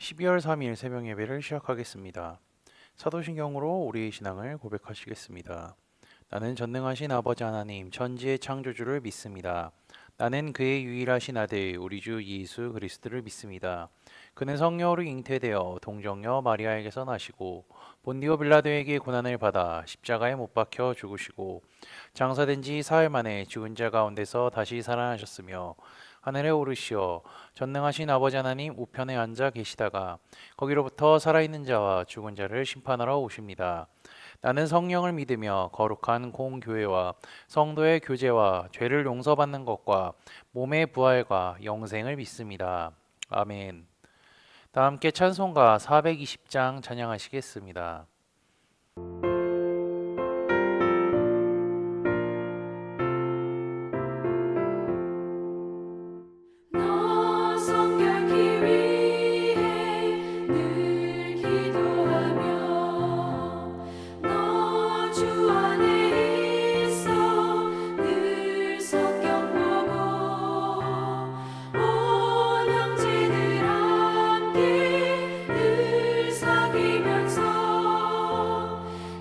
12월 3일 새벽 예배를 시작하겠습니다. 사도신경으로 우리의 신앙을 고백하시겠습니다. 나는 전능하신 아버지 하나님 천지의 창조주를 믿습니다. 나는 그의 유일하신 아들 우리 주 예수 그리스도를 믿습니다. 그는 성령으로 잉태되어 동정녀 마리아에게서 나시고 본디오 빌라도에게 고난을 받아 십자가에 못 박혀 죽으시고 장사된 지 사흘 만에 죽은 자 가운데서 다시 살아나셨으며 하늘에 오르시어 전능하신 아버지 하나님 우편에 앉아 계시다가 거기로부터 살아있는 자와 죽은 자를 심판하러 오십니다. 나는 성령을 믿으며 거룩한 공교회와 성도의 교제와 죄를 용서받는 것과 몸의 부활과 영생을 믿습니다. 아멘. 다 함께 찬송가 420장 찬양하시겠습니다. 너 성결케 위해 늘 기도하며 너 주 안에 있어 늘 성경 보고 온 형제들 함께 늘 사귀면서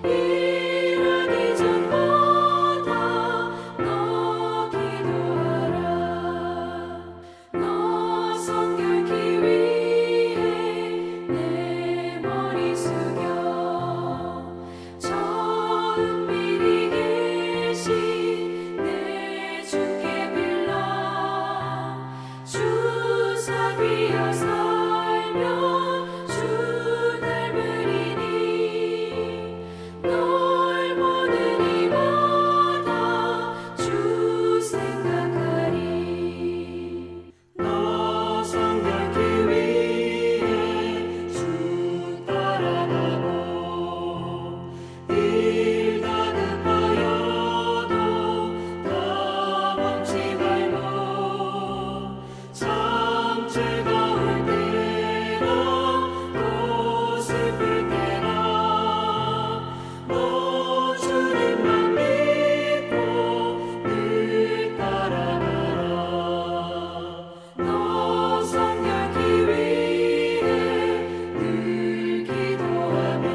일하기 전마다 너 기도하라. 너 성결케 위해 내 머리 숙여 저 은밀히 계신 내 주께 빌라. 주 사귀어 살면 주 닮으리니 널 보는 이마다 주 생각하리. 너 성결케 위해 주 따라가고 일 다급하여도 다 멈지 말고 참 즐거울 때나 또 슬플 때나 너 주님만 믿고 늘 따라가라. 너 성결케 위해 늘 기도하며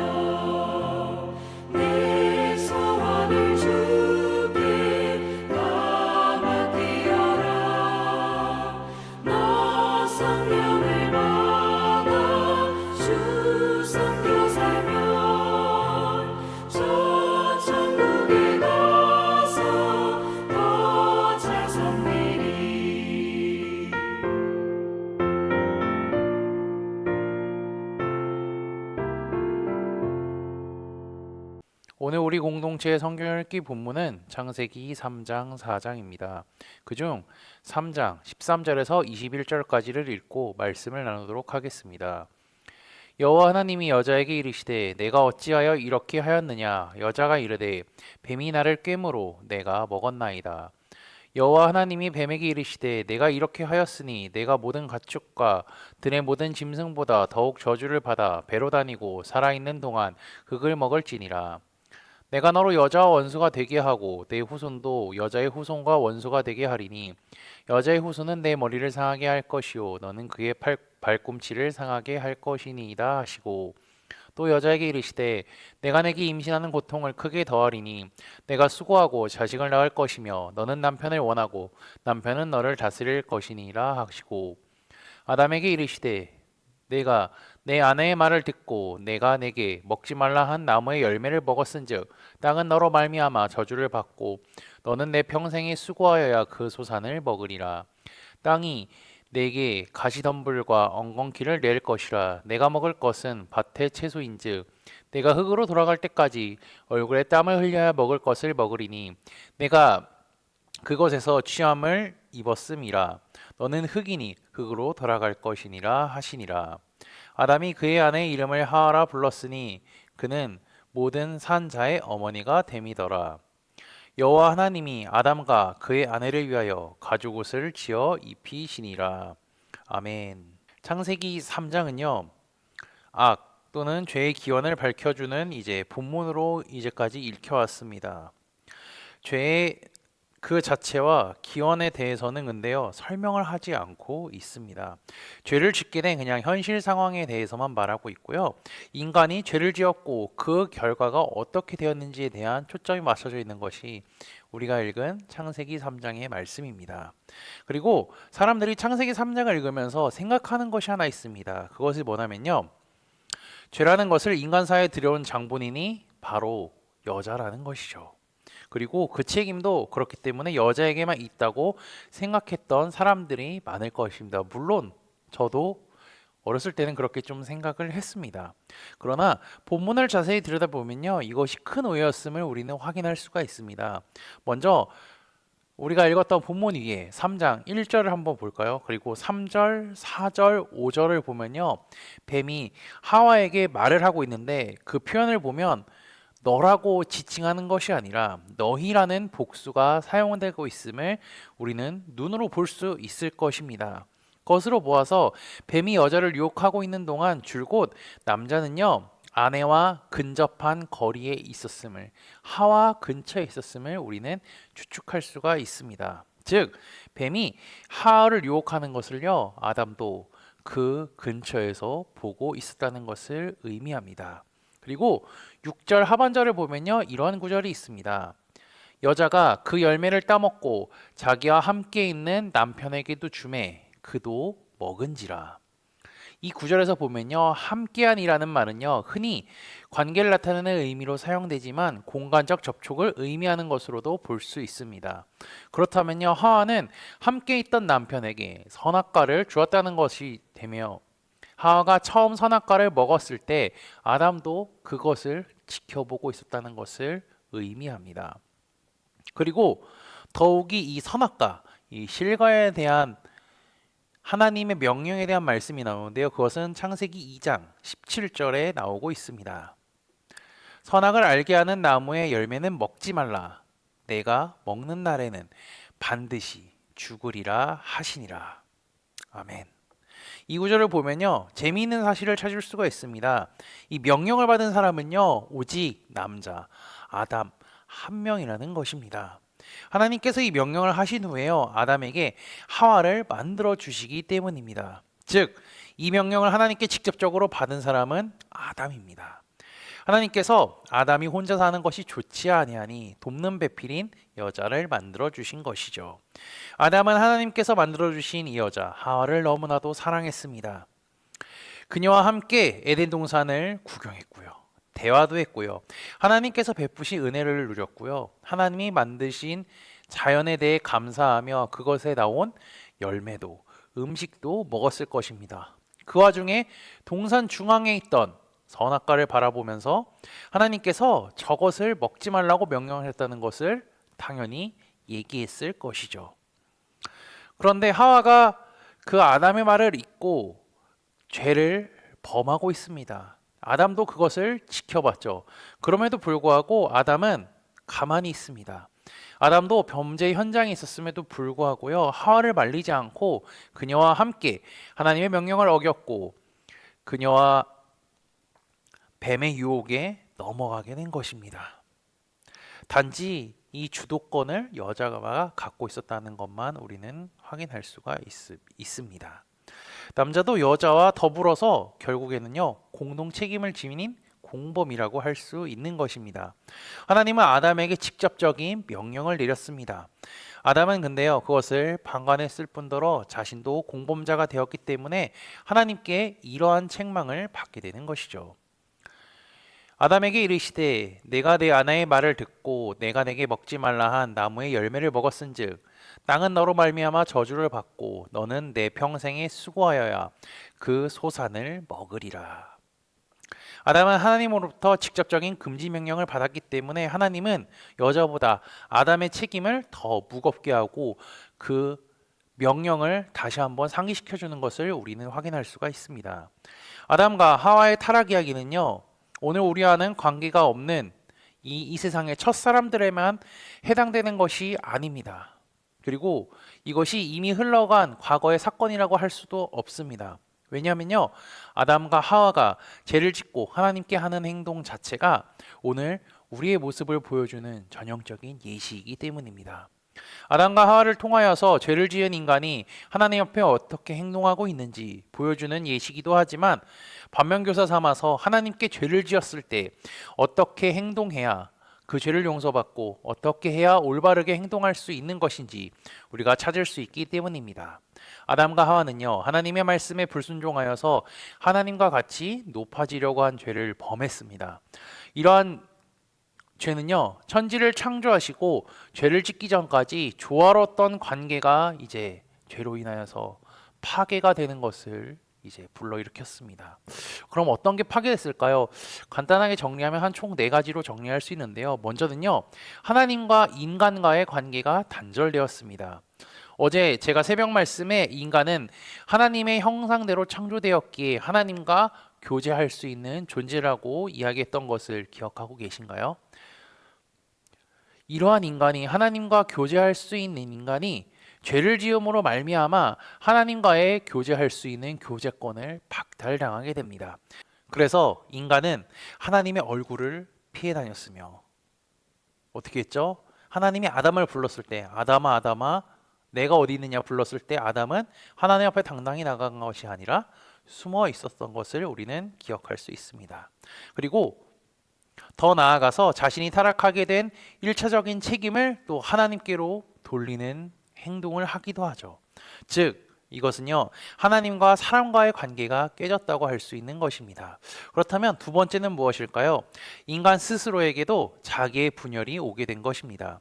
내 소원을 주께 다 맡기어라. 너 성령을 받아 주 섬겨 살면 저 천국에 가서 더 잘 섬기리. 오늘 우리 공동체의 성경 읽기 본문은 창세기 3장 4장입니다. 그중 3장 13절에서 21절까지를 읽고 말씀을 나누도록 하겠습니다. 여호와 하나님이 여자에게 이르시되 내가 어찌하여 이렇게 하였느냐. 여자가 이르되 뱀이 나를 꿰므로 내가 먹었나이다. 여호와 하나님이 뱀에게 이르시되 내가 이렇게 하였으니 내가 모든 가축과 들의 모든 짐승보다 더욱 저주를 받아 배로 다니고 살아있는 동안 흙을 먹을지니라. 내가 너로 여자와 원수가 되게 하고 내 후손도 여자의 후손과 원수가 되게 하리니 여자의 후손은 내 머리를 상하게 할 것이요 너는 그의 발꿈치를 상하게 할 것이니이다 하시고 또 여자에게 이르시되 내가 내게 임신하는 고통을 크게 더하리니 내가 수고하고 자식을 낳을 것이며 너는 남편을 원하고 남편은 너를 다스릴 것이니라 하시고 아담에게 이르시되 내가 내 아내의 말을 듣고 내가 내게 먹지 말라 한 나무의 열매를 먹었은즉 땅은 너로 말미암아 저주를 받고 너는 내 평생에 수고하여야 그 소산을 먹으리라. 땅이 내게 가시덤불과 엉겅퀴를 낼 것이라. 내가 먹을 것은 밭의 채소인즉 내가 흙으로 돌아갈 때까지 얼굴에 땀을 흘려야 먹을 것을 먹으리니 내가 그것에서 취함을 입었음이라. 너는 흙이니 흙으로 돌아갈 것이니라 하시니라. 아담이 그의 아내의 이름을 하하라 불렀으니 그는 모든 산 자의 어머니가 됨이더라. 여호와 하나님이 아담과 그의 아내를 위하여 가죽옷을 지어 입히시니라. 아멘. 창세기 3장은요. 악 또는 죄의 기원을 밝혀주는 이제 본문으로 이제까지 읽혀왔습니다. 죄의 그 자체와 기원에 대해서는 근데요, 설명을 하지 않고 있습니다. 죄를 짓게 된 그냥 현실 상황에 대해서만 말하고 있고요. 인간이 죄를 지었고 그 결과가 어떻게 되었는지에 대한 초점이 맞춰져 있는 것이 우리가 읽은 창세기 3장의 말씀입니다. 그리고 사람들이 창세기 3장을 읽으면서 생각하는 것이 하나 있습니다. 그것이 뭐냐면요, 죄라는 것을 인간사에 들여온 장본인이 바로 여자라는 것이죠. 그리고 그 책임도 그렇기 때문에 여자에게만 있다고 생각했던 사람들이 많을 것입니다. 물론 저도 어렸을 때는 그렇게 좀 생각을 했습니다. 그러나 본문을 자세히 들여다보면요, 이것이 큰 오해였음을 우리는 확인할 수가 있습니다. 먼저 우리가 읽었던 본문 위에 3장 1절을 한번 볼까요? 그리고 3절, 4절, 5절을 보면요, 뱀이 하와에게 말을 하고 있는데 그 표현을 보면 너라고 지칭하는 것이 아니라 너희라는 복수가 사용되고 있음을 우리는 눈으로 볼 수 있을 것입니다. 것으로 보아서 뱀이 여자를 유혹하고 있는 동안 줄곧 남자는요, 아내와 근접한 거리에 있었음을, 하와 근처에 있었음을 우리는 추측할 수가 있습니다. 즉 뱀이 하와를 유혹하는 것을요, 아담도 그 근처에서 보고 있었다는 것을 의미합니다. 그리고 6절 하반절을 보면요, 이러한 구절이 있습니다. 여자가 그 열매를 따먹고 자기와 함께 있는 남편에게도 주매 그도 먹은지라. 이 구절에서 보면요, 함께한이라는 말은요, 흔히 관계를 나타내는 의미로 사용되지만 공간적 접촉을 의미하는 것으로도 볼 수 있습니다. 그렇다면요, 하와는 함께 있던 남편에게 선악과를 주었다는 것이 되며, 하와가 처음 선악과를 먹었을 때 아담도 그것을 지켜보고 있었다는 것을 의미합니다. 그리고 더욱이 이 선악과, 이 실과에 대한 하나님의 명령에 대한 말씀이 나오는데요, 그것은 창세기 2장 17절에 나오고 있습니다. 선악을 알게 하는 나무의 열매는 먹지 말라. 내가 먹는 날에는 반드시 죽으리라 하시니라. 아멘. 이 구절을 보면요, 재미있는 사실을 찾을 수가 있습니다. 이 명령을 받은 사람은요, 오직 남자 아담 한 명이라는 것입니다. 하나님께서 이 명령을 하신 후에요, 아담에게 하와를 만들어 주시기 때문입니다. 즉, 이 명령을 하나님께 직접적으로 받은 사람은 아담입니다. 하나님께서 아담이 혼자 사는 것이 좋지 아니하니 돕는 배필인 여자를 만들어 주신 것이죠. 아담은 하나님께서 만들어 주신 이 여자 하와를 너무나도 사랑했습니다. 그녀와 함께 에덴 동산을 구경했고요, 대화도 했고요, 하나님께서 베푸신 은혜를 누렸고요, 하나님이 만드신 자연에 대해 감사하며 그것에 나온 열매도 음식도 먹었을 것입니다. 그 와중에 동산 중앙에 있던 선악과를 바라보면서 하나님께서 저것을 먹지 말라고 명령을 했다는 것을 당연히 얘기했을 것이죠. 그런데 하와가 그 아담의 말을 잊고 죄를 범하고 있습니다. 아담도 그것을 지켜봤죠. 그럼에도 불구하고 아담은 가만히 있습니다. 아담도 범죄 현장에 있었음에도 불구하고요, 하와를 말리지 않고 그녀와 함께 하나님의 명령을 어겼고 그녀와 뱀의 유혹에 넘어가게 된 것입니다. 단지 이 주도권을 여자가 갖고 있었다는 것만 우리는 확인할 수가 있습니다. 남자도 여자와 더불어서 결국에는요, 공동 책임을 지닌 공범이라고 할 수 있는 것입니다. 하나님은 아담에게 직접적인 명령을 내렸습니다. 아담은 근데요, 그것을 방관했을 뿐더러 자신도 공범자가 되었기 때문에 하나님께 이러한 책망을 받게 되는 것이죠. 아담에게 이르시되 내가 내 아내의 말을 듣고 내가 내게 먹지 말라 한 나무의 열매를 먹었은즉 땅은 너로 말미암아 저주를 받고 너는 내 평생에 수고하여야 그 소산을 먹으리라. 아담은 하나님으로부터 직접적인 금지 명령을 받았기 때문에 하나님은 여자보다 아담의 책임을 더 무겁게 하고 그 명령을 다시 한번 상기시켜 주는 것을 우리는 확인할 수가 있습니다. 아담과 하와의 타락 이야기는요, 오늘 우리와는 관계가 없는 이 세상의 첫사람들에만 해당되는 것이 아닙니다. 그리고 이것이 이미 흘러간 과거의 사건이라고 할 수도 없습니다. 왜냐하면요, 아담과 하와가 죄를 짓고 하나님께 하는 행동 자체가 오늘 우리의 모습을 보여주는 전형적인 예시이기 때문입니다. 아담과 하와를 통하여서 죄를 지은 인간이 하나님 앞에 어떻게 행동하고 있는지 보여주는 예시기도 하지만 반면교사 삼아서 하나님께 죄를 지었을 때 어떻게 행동해야 그 죄를 용서받고 어떻게 해야 올바르게 행동할 수 있는 것인지 우리가 찾을 수 있기 때문입니다. 아담과 하와는요, 하나님의 말씀에 불순종하여서 하나님과 같이 높아지려고 한 죄를 범했습니다. 이러한 죄는요, 천지를 창조하시고 죄를 짓기 전까지 조화로웠던 관계가 이제 죄로 인하여서 파괴가 되는 것을 이제 불러일으켰습니다. 그럼 어떤 게 파괴됐을까요? 간단하게 정리하면 한 총 네 가지로 정리할 수 있는데요. 먼저는요, 하나님과 인간과의 관계가 단절되었습니다. 어제 제가 새벽 말씀에 인간은 하나님의 형상대로 창조되었기에 하나님과 교제할 수 있는 존재라고 이야기했던 것을 기억하고 계신가요? 이러한 인간이 하나님과 교제할 수 있는 인간이 죄를 지음으로 말미암아 하나님과의 교제할 수 있는 교제권을 박탈당하게 됩니다. 그래서 인간은 하나님의 얼굴을 피해 다녔으며 어떻게 했죠? 하나님이 아담을 불렀을 때 아담아 아담아 내가 어디 있느냐 불렀을 때 아담은 하나님 앞에 당당히 나간 것이 아니라 숨어 있었던 것을 우리는 기억할 수 있습니다. 그리고 더 나아가서 자신이 타락하게 된 1차적인 책임을 또 하나님께로 돌리는 행동을 하기도 하죠. 즉 이것은요, 하나님과 사람과의 관계가 깨졌다고 할 수 있는 것입니다. 그렇다면 두 번째는 무엇일까요? 인간 스스로에게도 자기의 분열이 오게 된 것입니다.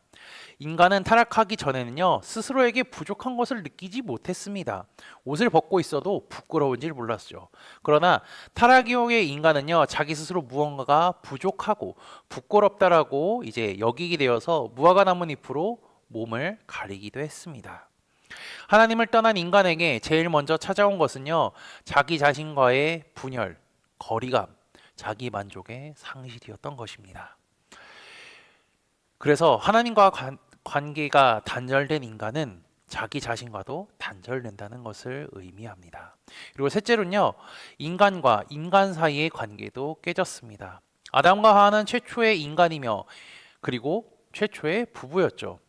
인간은 타락하기 전에는요, 스스로에게 부족한 것을 느끼지 못했습니다. 옷을 벗고 있어도 부끄러운지를 몰랐죠. 그러나 타락 이후의 인간은요, 자기 스스로 무언가가 부족하고 부끄럽다라고 이제 여기게 되어서 무화과 나뭇잎으로 몸을 가리기도 했습니다. 하나님을 떠난 인간에게 제일 먼저 찾아온 것은요, 자기 자신과의 분열, 거리감, 자기 만족의 상실이었던 것입니다. 그래서 하나님과 관계가 단절된 인간은 자기 자신과도 단절된다는 것을 의미합니다. 그리고 셋째로는요, 인간과 인간 사이의 관계도 깨졌습니다. 아담과 하와는 최초의 인간이며 그리고 최초의 부부였죠.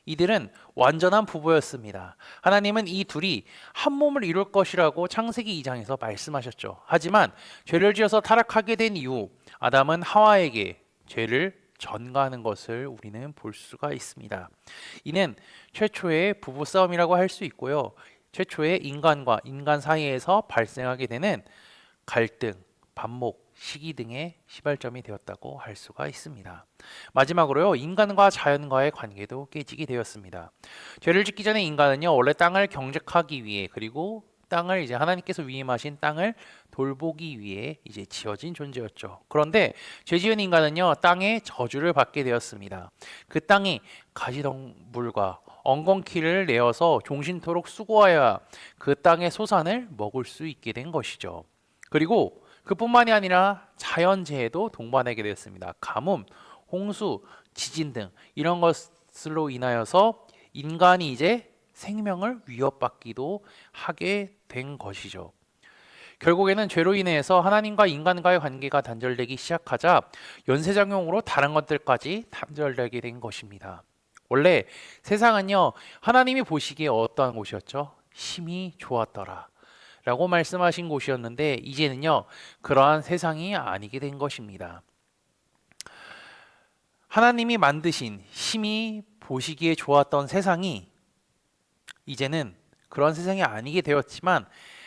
이들은 완전한 부부였습니다. 하나님은 이 둘이 한 몸을 이룰 것이라고 창세기 2장에서 말씀하셨죠. 하지만 죄를 지어서 타락하게 된 이후 아담은 하와에게 죄를 전가하는 것을 우리는 볼 수가 있습니다. 이는 최초의 부부싸움이라고 할 수 있고요. 최초의 인간과 인간 사이에서 발생하게 되는 갈등, 반목, 시기 등의 시발점이 되었다고 할 수가 있습니다. 마지막으로요, 인간과 자연과의 관계도 깨지게 되었습니다. 죄를 짓기 전에 인간은요, 원래 땅을 경작하기 위해 그리고 땅을 이제 하나님께서 위임하신 땅을 돌보기 위해 이제 지어진 존재였죠. 그런데 죄 지은 인간은요, 땅의 저주를 받게 되었습니다. 그 땅이 가시덤불과 엉겅퀴를 내어서 종신토록 수고하여야 그 땅의 소산을 먹을 수 있게 된 것이죠. 그리고 그뿐만이 아니라 자연재해도 동반하게 되었습니다. 가뭄, 홍수, 지진 등 이런 것으로 인하여서 인간이 이제 생명을 위협받기도 하게 된 것이죠. 결국에는 죄로 인해서 하나님과 인간과의 관계가 단절되기 시작하자 연쇄작용으로 다른 것들까지 단절되게 된 것입니다. 원래 세상은요, 하나님이 보시기에 어떠한 곳이었죠? 심히 좋았더라 라고 말씀하신 곳이었는데 이제는요, 그러한 세상이 아니게 된 것입니다. 하나님이 만드신 심히 보시기에 좋았던 세상이 이제는 그런 세상이 아니게 되었지만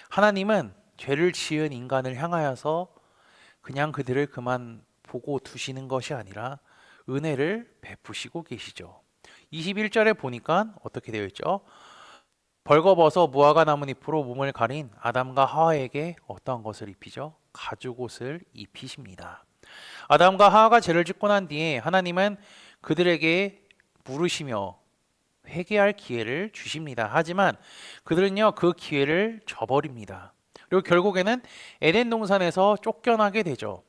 하나님은 죄를 지은 인간을 향하여서 그냥 그들을 그만 보고 두시는 것이 아니라 은혜를 베푸시고 계시죠. 21절에 보니까 어떻게 되어 있죠? 벌거벗어 무화과 나뭇잎으로 몸을 가린 아담과 하와에게 어떠한 것을 입히죠? 가죽옷을 입히십니다. 아담과 하와가 죄를 짓고 난 뒤에 하나님은 그들에게 물으시며 회개할 기회를 주십니다. 하지만 그들은요, 그 기회를 저버립니다. 그리고 결국에는 에덴 동산에서 쫓겨나게 되죠.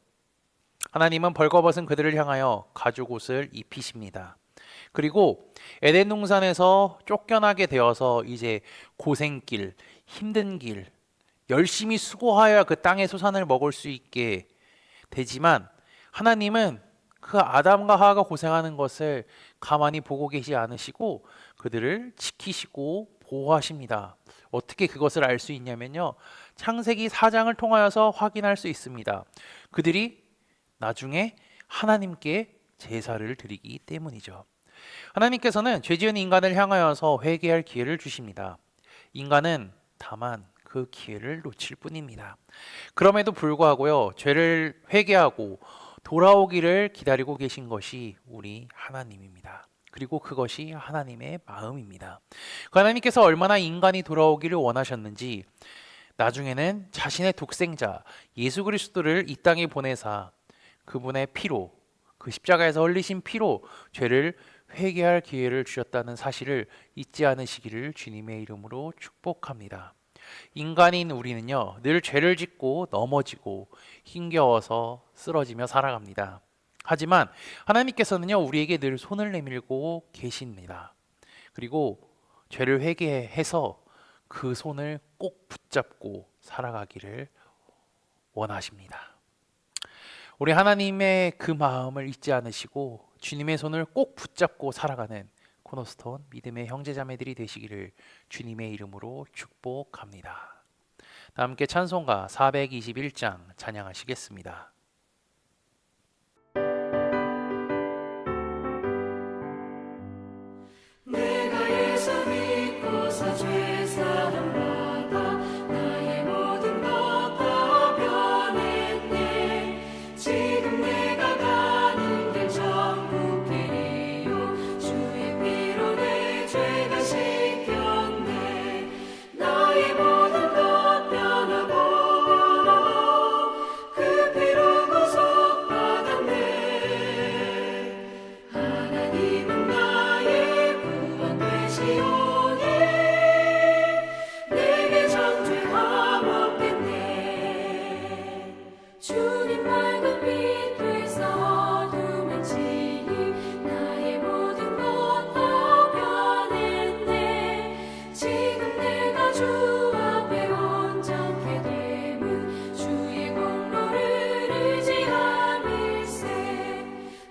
하나님은 벌거벗은 그들을 향하여 가죽옷을 입히십니다. 그리고 에덴 동산에서 쫓겨나게 되어서 이제 고생길, 힘든 길, 열심히 수고하여 그 땅의 소산을 먹을 수 있게 되지만 하나님은 그 아담과 하와가 고생하는 것을 가만히 보고 계시지 않으시고 그들을 지키시고 보호하십니다. 어떻게 그것을 알 수 있냐면요. 창세기 4장을 통하여서 확인할 수 있습니다. 그들이 나중에 하나님께 제사를 드리기 때문이죠. 하나님께서는 죄지은 인간을 향하여서 회개할 기회를 주십니다. 인간은 다만 그 기회를 놓칠 뿐입니다. 그럼에도 불구하고요, 죄를 회개하고 돌아오기를 기다리고 계신 것이 우리 하나님입니다. 그리고 그것이 하나님의 마음입니다. 그 하나님께서 얼마나 인간이 돌아오기를 원하셨는지 나중에는 자신의 독생자 예수 그리스도를 이 땅에 보내사 그분의 피로, 그 십자가에서 흘리신 피로 죄를 회개할 기회를 주셨다는 사실을 잊지 않으시기를 주님의 이름으로 축복합니다. 인간인 우리는요, 늘 죄를 짓고 넘어지고 힘겨워서 쓰러지며 살아갑니다. 하지만 하나님께서는요, 우리에게 늘 손을 내밀고 계십니다. 그리고 죄를 회개해서 그 손을 꼭 붙잡고 살아가기를 원하십니다. 우리 하나님의 그 마음을 잊지 않으시고 주님의 손을 꼭 붙잡고 살아가는 코너스톤 믿음의 형제자매들이 되시기를 주님의 이름으로 축복합니다. 다 함께 찬송가 421장 찬양하시겠습니다. 내가 예수 믿고서 죄 사함 받아 나의 모든 것 다 변했네. 지금 내가 가는 길 천국 길이요 주의 피로 내 죄가 씻겼네. 나의 모든 것 변하고 그 피로 구속받았네. 하나님은 나의 구원 되시오니 내게 정죄함 없겠네. 주님 맑은 빛 되사 어둠을 지니 나의 모든 것 다 변했네. 지금 내가 주 앞에 온전케 됨은 주의 공로를 의지함일세.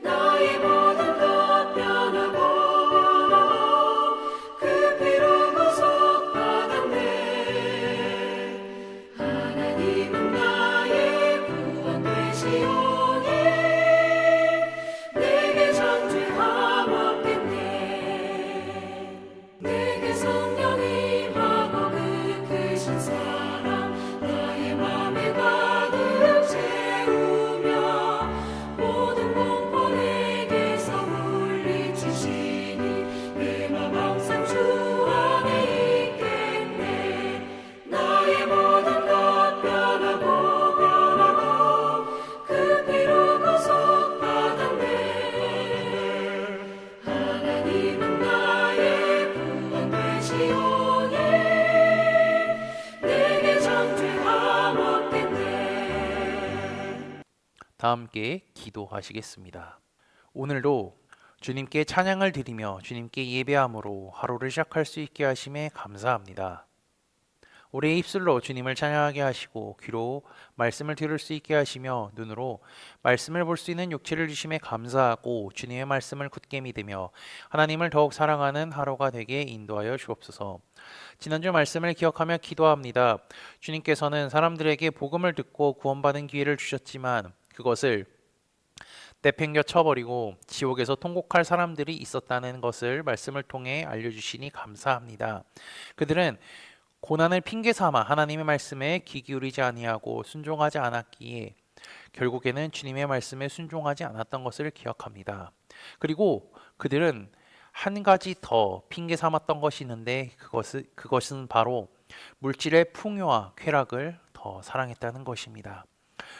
나의 모든 것 변하고 그 피로 구속받았네. 하나님은 나의 구원 되시오니 내게 정죄함 없겠네. 내게 성령 임하고 그 크신 사랑 나의 맘에 가득 채우며 모든 공포 내게서 물리치시니 내 맘 항상 주 안에 있겠네. 나의 모든 것 변하고 그 피로 구속받았네. 하나님은 나의 구원 되시오니 내게 정죄함 없겠네. 다 함께 기도하시겠습니다. 오늘도 주님께 찬양을 드리며 주님께 예배함으로 하루를 시작할 수 있게 하심에 감사합니다. 우리의 입술로 주님을 찬양하게 하시고 귀로 말씀을 들을 수 있게 하시며 눈으로 말씀을 볼 수 있는 육체를 주심에 감사하고 주님의 말씀을 굳게 믿으며 하나님을 더욱 사랑하는 하루가 되게 인도하여 주옵소서. 지난주 말씀을 기억하며 기도합니다. 주님께서는 사람들에게 복음을 듣고 구원받은 기회를 주셨지만 그것을 내팽겨 쳐버리고 지옥에서 통곡할 사람들이 있었다는 것을 말씀을 통해 알려주시니 감사합니다. 그들은 고난을 핑계 삼아 하나님의 말씀에 귀 기울이지 아니하고 순종하지 않았기에 결국에는 주님의 말씀에 순종하지 않았던 것을 기억합니다. 그리고 그들은 한 가지 더 핑계 삼았던 것이 있는데 그것은 바로 물질의 풍요와 쾌락을 더 사랑했다는 것입니다.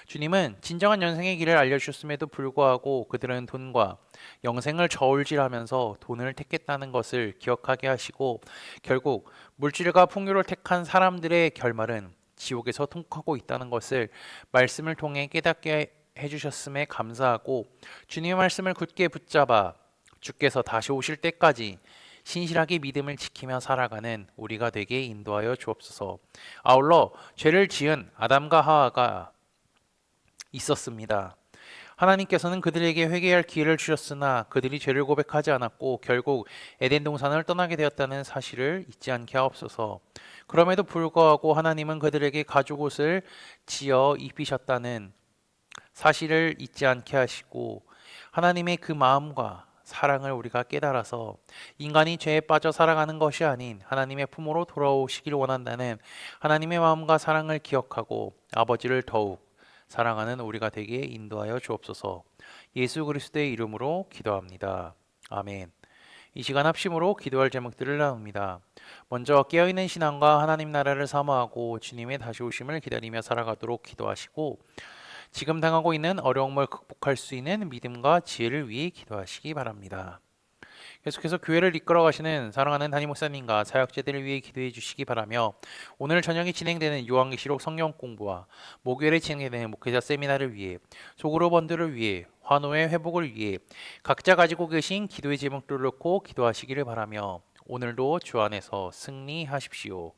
주님은 진정한 영생의 길을 알려주셨음에도 불구하고 그들은 돈과 영생을 저울질하면서 돈을 택했다는 것을 기억하게 하시고 결국 물질과 풍요를 택한 사람들의 결말은 지옥에서 통하고 있다는 것을 말씀을 통해 깨닫게 해주셨음에 감사하고 주님의 말씀을 굳게 붙잡아 주께서 다시 오실 때까지 신실하게 믿음을 지키며 살아가는 우리가 되게 인도하여 주옵소서. 아울러 죄를 지은 아담과 하와가 있었습니다. 하나님께서는 그들에게 회개할 기회를 주셨으나 그들이 죄를 고백하지 않았고 결국 에덴 동산을 떠나게 되었다는 사실을 잊지 않게 하옵소서. 그럼에도 불구하고 하나님은 그들에게 가죽옷을 지어 입히셨다는 사실을 잊지 않게 하시고 하나님의 그 마음과 사랑을 우리가 깨달아서 인간이 죄에 빠져 살아가는 것이 아닌 하나님의 품으로 돌아오시길 원한다는 하나님의 마음과 사랑을 기억하고 아버지를 더욱 사랑하는 우리가 되게 인도하여 주옵소서. 예수 그리스도의 이름으로 기도합니다. 아멘. 이 시간 합심으로 기도할 제목들을 나눕니다. 먼저 깨어있는 신앙과 하나님 나라를 사모하고 주님의 다시 오심을 기다리며 살아가도록 기도하시고 지금 당하고 있는 어려움을 극복할 수 있는 믿음과 지혜를 위해 기도하시기 바랍니다. 계속해서 교회를 이끌어 가시는 사랑하는 담임 목사님과 사역자들을 위해 기도해 주시기 바라며 오늘 저녁에 진행되는 요한계시록 성경 공부와 목요일에 진행되는 목회자 세미나를 위해 소그룹 원들을 위해 환호의 회복을 위해 각자 가지고 계신 기도의 제목들을 놓고 기도하시기를 바라며 오늘도 주 안에서 승리하십시오.